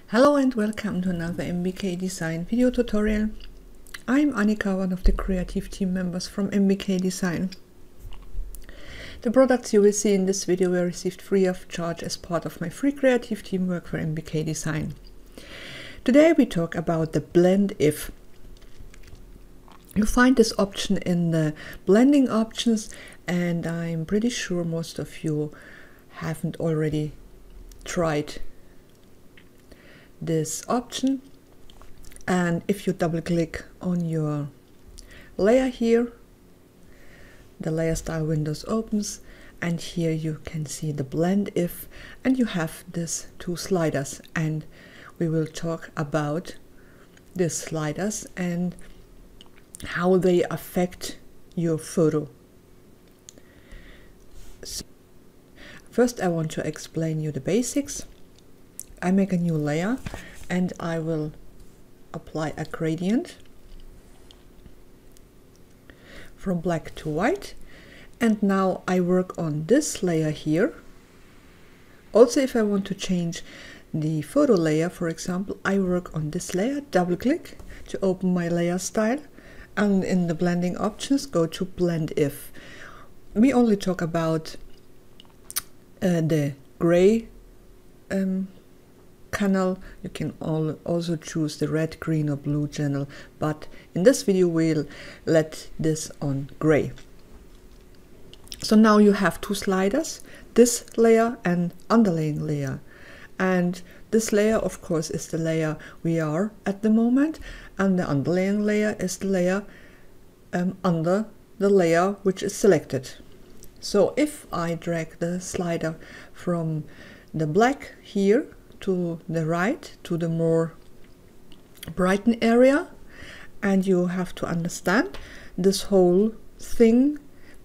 Hello and welcome to another MBK Design video tutorial. I'm Annika, one of the creative team members from MBK Design. The products you will see in this video were received free of charge as part of my free creative teamwork for MBK Design. Today we talk about the blend if. You find this option in the blending options, and I'm pretty sure most of you haven't already tried this option. And if you double click on your layer here, the layer style windows opens, and here you can see the blend if, and you have these two sliders, and we will talk about these sliders and how they affect your photo. So first I want to explain you the basics. I make a new layer and I will apply a gradient from black to white, and now I work on this layer here. Also, if I want to change the photo layer, for example, I work on this layer, double click to open my layer style, and in the blending options go to blend if. We only talk about the gray channel. You can also choose the red, green or blue channel, but in this video we'll let this on gray. So now you have two sliders, this layer and underlaying layer, and this layer of course is the layer we are at the moment, and the underlaying layer is the layer under the layer which is selected. So if I drag the slider from the black here to the right, to the more brighten area, and you have to understand this whole thing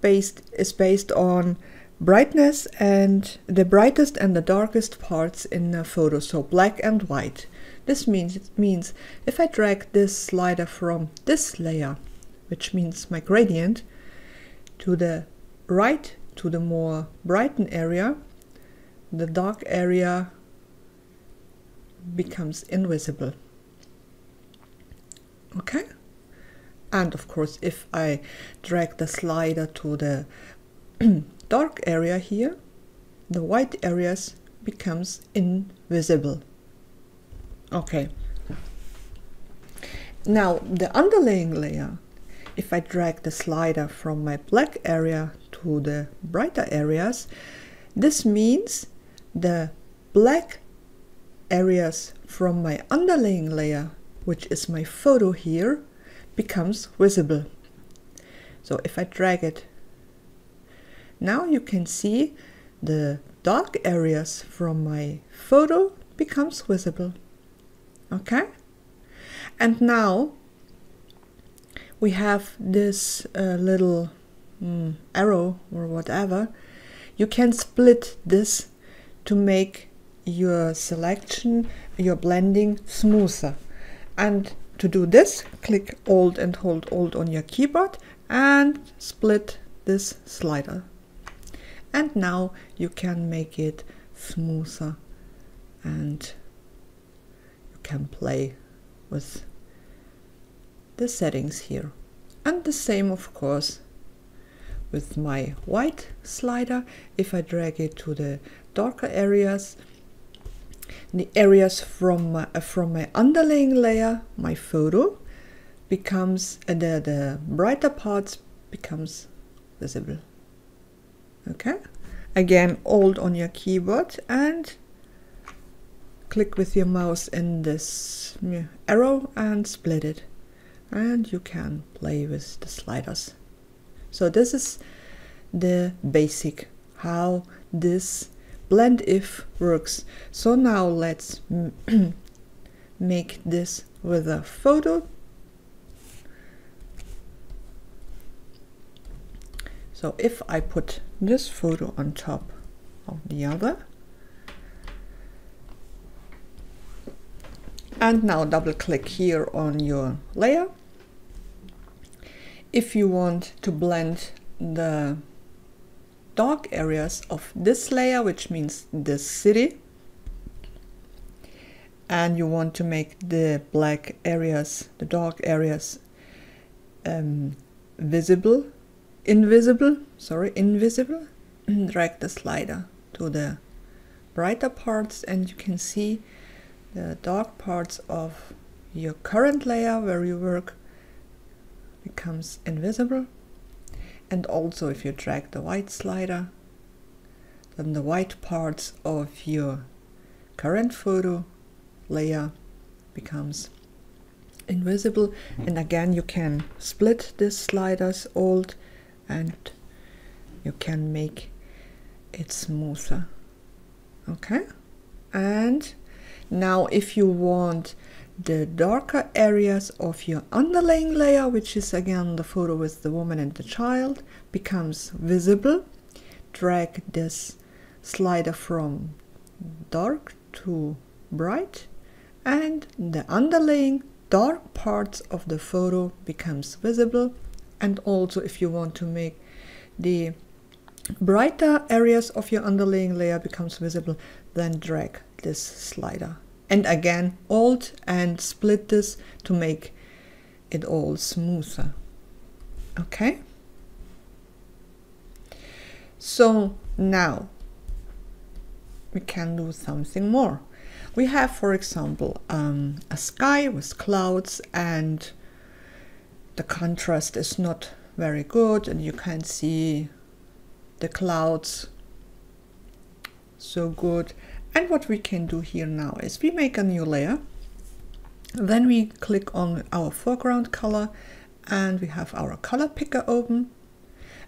is based on brightness and the brightest and the darkest parts in a photo, so black and white. This means if I drag this slider from this layer, which means my gradient, to the right, to the more brighten area, the dark area becomes invisible. Okay? And of course, if I drag the slider to the dark area here, the white areas becomes invisible. Okay. Now the underlaying layer, if I drag the slider from my black area to the brighter areas, this means the black areas from my underlaying layer, which is my photo here, becomes visible. So if I drag it, now you can see the dark areas from my photo becomes visible. Okay? And now we have this little arrow or whatever. You can split this to make your selection, your blending smoother. And to do this, click Alt and hold Alt on your keyboard and split this slider. And now you can make it smoother and you can play with the settings here. And the same of course with my white slider. If I drag it to the darker areas, the areas from my underlaying layer, my photo, becomes the brighter parts becomes visible. Okay? Again, Alt on your keyboard and click with your mouse in this arrow and split it, and you can play with the sliders. So this is the basic how this blend if works. So now let's make this with a photo. So if I put this photo on top of the other, and now double click here on your layer. If you want to blend the dark areas of this layer, which means this city, and you want to make the black areas, the dark areas, invisible, drag the slider to the brighter parts, and you can see the dark parts of your current layer where you work becomes invisible. And also if you drag the white slider, then the white parts of your current photo layer becomes invisible. And again, you can split these sliders alt, and you can make it smoother. Okay, and now if you want the darker areas of your underlaying layer, which is again the photo with the woman and the child, becomes visible, drag this slider from dark to bright, and the underlaying dark parts of the photo becomes visible. And also if you want to make the brighter areas of your underlaying layer becomes visible, then drag this slider. And again, alt and split this to make it all smoother. Okay? So now we can do something more. We have, for example, a sky with clouds, and the contrast is not very good, and you can't see the clouds so good. And what we can do here now is we make a new layer, then we click on our foreground color, and we have our color picker open,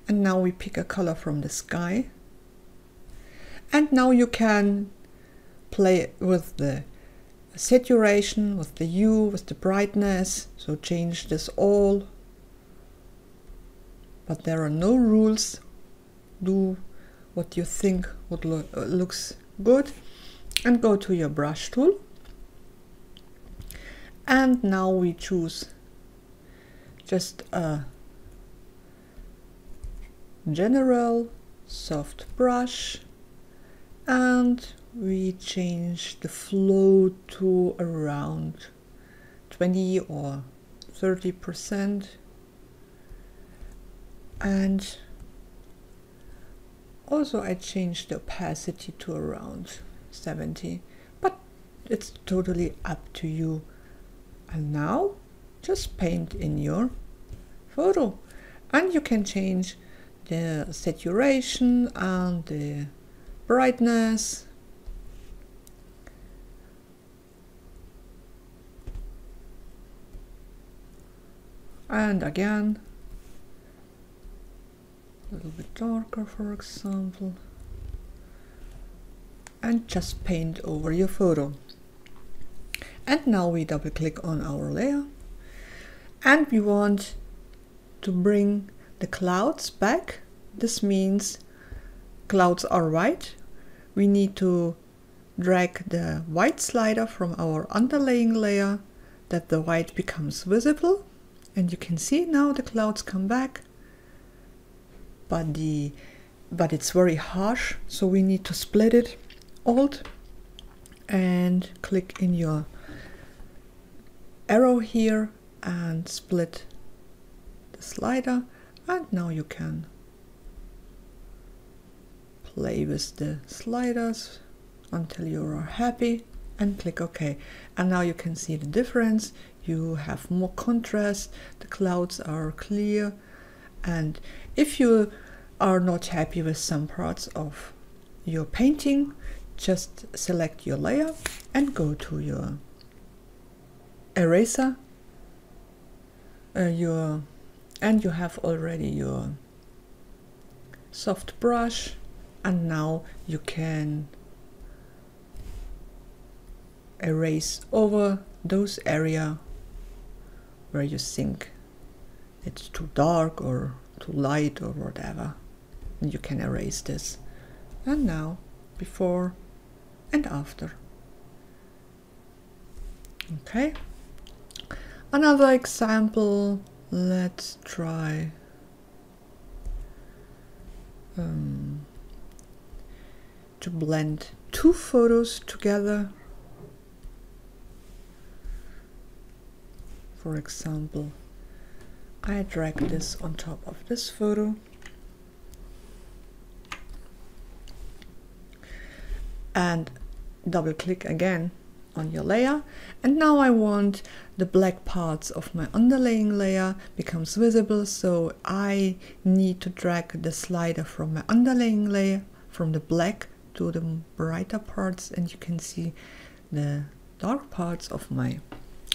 and now we pick a color from the sky. And now you can play with the saturation, with the hue, with the brightness, so change this all, but there are no rules. Do what you think would looks good, and go to your brush tool, and now we choose just a general soft brush, and we change the flow to around 20 or 30%, and also I changed the opacity to around 70, but it's totally up to you. And now just paint in your photo, and you can change the saturation and the brightness. And again, a little bit darker, for example, and just paint over your photo. And now we double click on our layer, and we want to bring the clouds back. This means clouds are white. We need to drag the white slider from our underlaying layer that the white becomes visible, and you can see now the clouds come back, but it's very harsh, so we need to split it. Alt and click in your arrow here and split the slider, and now you can play with the sliders until you are happy and click OK. And now you can see the difference. You have more contrast, the clouds are clear, and if you are not happy with some parts of your painting, just select your layer and go to your eraser, and you have already your soft brush, and now you can erase over those areas where you think it's too dark or too light or whatever, and you can erase this. And now before and after. Okay, another example, let's try to blend two photos together. For example, I drag this on top of this photo. And double click again on your layer, and now I want the black parts of my underlaying layer becomes visible, so I need to drag the slider from my underlaying layer from the black to the brighter parts, and you can see the dark parts of my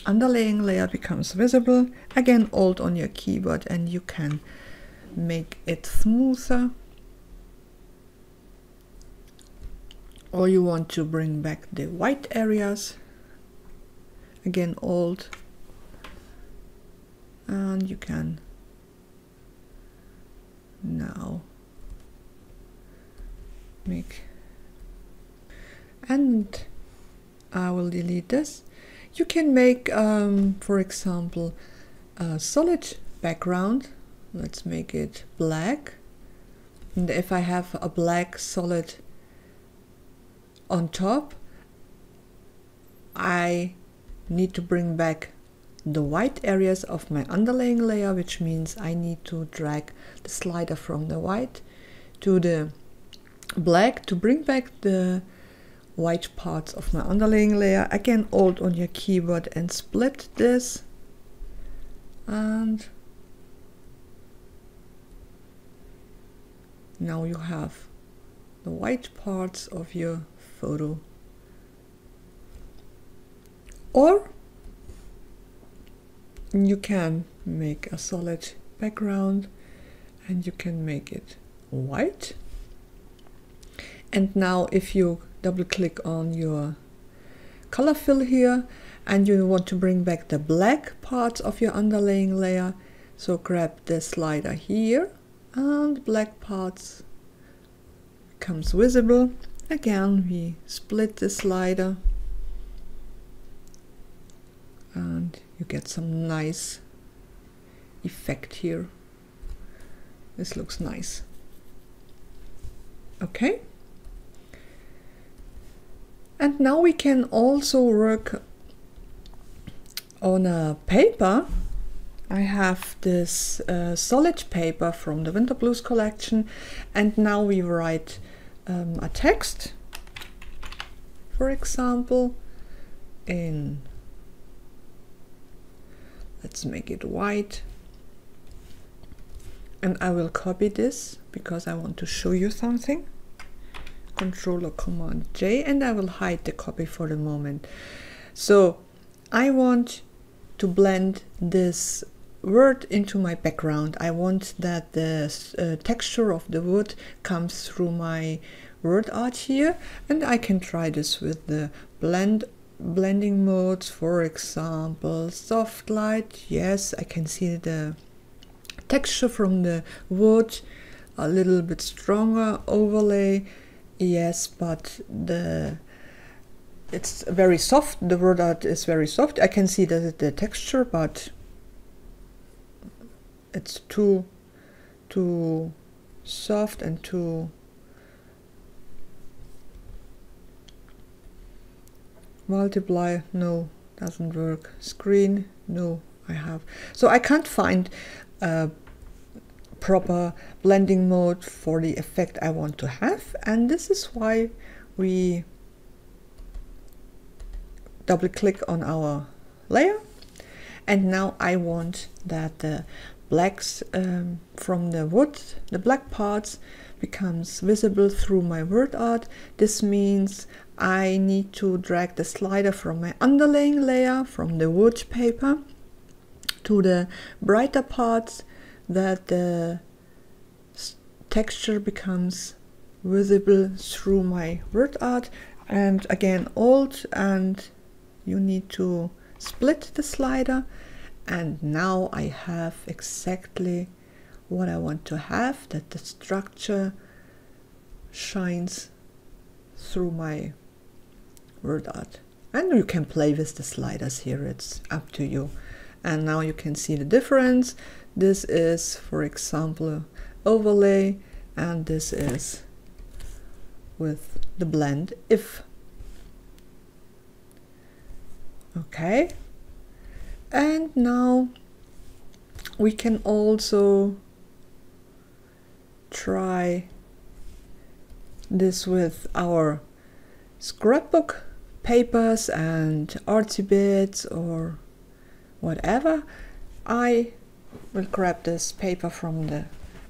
underlaying layer becomes visible. Again, Alt on your keyboard and you can make it smoother. Or you want to bring back the white areas, again Alt, and you can now make, and I will delete this. You can make, for example, a solid background. Let's make it black, and if I have a black solid on top, I need to bring back the white areas of my underlaying layer, which means I need to drag the slider from the white to the black to bring back the white parts of my underlaying layer. Again, Alt on your keyboard and split this, and now you have the white parts of your photo. Or you can make a solid background and you can make it white. And now if you double click on your color fill here and you want to bring back the black parts of your underlaying layer, so grab the slider here and black parts becomes visible. Again, we split the slider and you get some nice effect here. This looks nice. Okay. And now we can also work on a paper. I have this solid paper from the Winter Blues collection, and now we write a text, for example, in, let's make it white, and I will copy this because I want to show you something. Control or Command J, and I will hide the copy for the moment. So I want to blend this word into my background. I want that the texture of the wood comes through my word art here, and I can try this with the blending modes, for example soft light. Yes, I can see the texture from the wood, a little bit stronger overlay. Yes, but it's very soft. The word art is very soft. I can see the texture, but it's too soft and too multiply. No, doesn't work. Screen. No, I have. So I can't find a proper blending mode for the effect I want to have, and this is why we double click on our layer. And now I want that the blacks from the wood, the black parts, becomes visible through my word art. This means I need to drag the slider from my underlaying layer, from the wood paper, to the brighter parts, that the texture becomes visible through my word art. And again, Alt, and you need to split the slider, and now I have exactly what I want to have, that the structure shines through my word art. And you can play with the sliders here, it's up to you. And now you can see the difference. This is, for example, overlay, and this is with the blend if. Okay, And now we can also try this with our scrapbook papers and artsy bits or whatever. I will grab this paper from the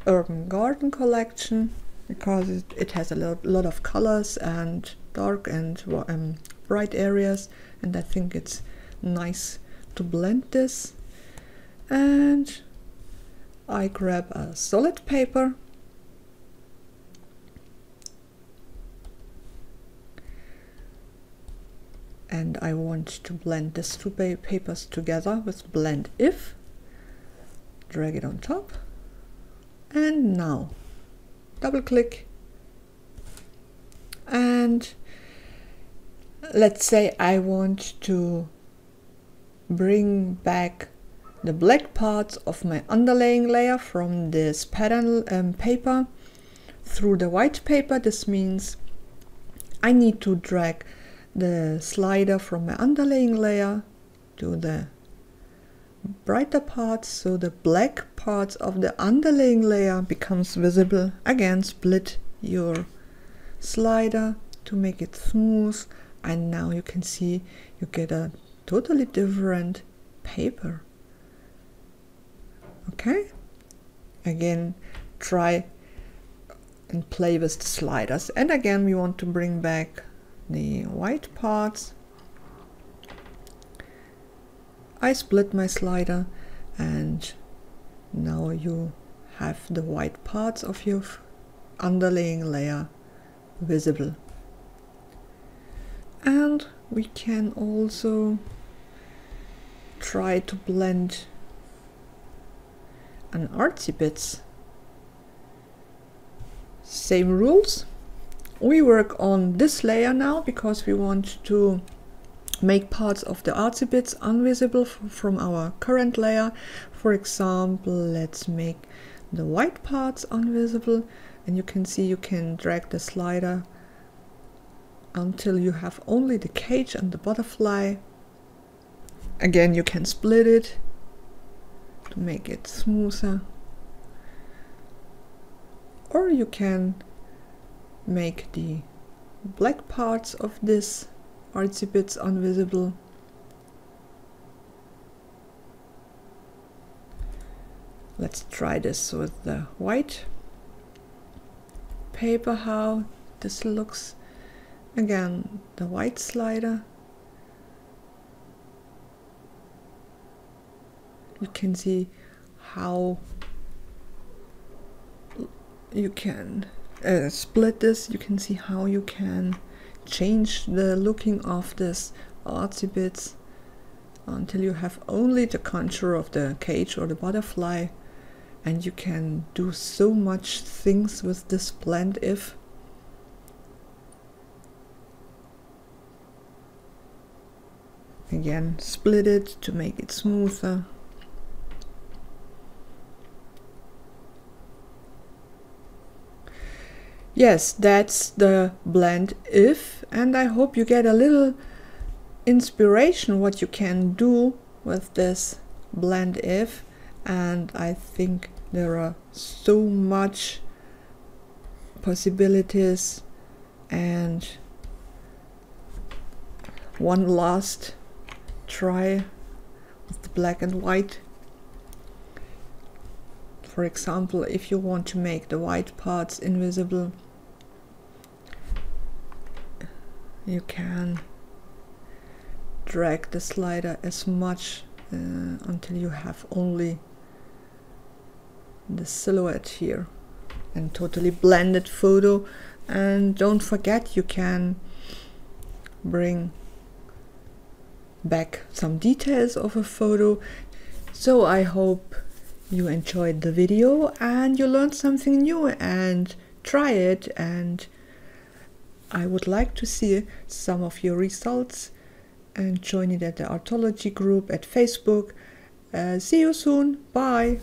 Urban Garden collection because it has a lot of colors and dark and bright areas, and I think it's nice to blend this. And I grab a solid paper and I want to blend these two papers together with Blend If. Drag it on top, and now double click, and let's say I want to bring back the black parts of my underlaying layer from this pattern paper through the white paper. This means I need to drag the slider from my underlaying layer to the brighter parts, so the black parts of the underlaying layer becomes visible. Again, split your slider to make it smooth, and now you can see you get a totally different paper. Okay, again, try and play with the sliders, and again we want to bring back the white parts. I split my slider, and now you have the white parts of your underlaying layer visible. And we can also try to blend an artsy bits. Same rules. We work on this layer now because we want to make parts of the artsy bits invisible from our current layer. For example, let's make the white parts invisible, and you can see you can drag the slider until you have only the cage and the butterfly. Again, you can split it to make it smoother, or you can make the black parts of this artsy bits invisible. Let's try this with the white paper, how this looks. Again, the white slider. You can see how you can split this. You can see how you can change the looking of this artsy bits until you have only the contour of the cage or the butterfly, and you can do so much things with this Blend If. Again, split it to make it smoother. Yes, that's the Blend If, and I hope you get a little inspiration what you can do with this Blend If. And I think there are so much possibilities. And one last try with the black and white. For example, if you want to make the white parts invisible, you can drag the slider as much until you have only the silhouette here, and totally blended photo. And don't forget, you can bring back some details of a photo. So I hope you enjoyed the video and you learned something new, and try it, and I would like to see some of your results, and join it at the Artology group at Facebook. See you soon. Bye.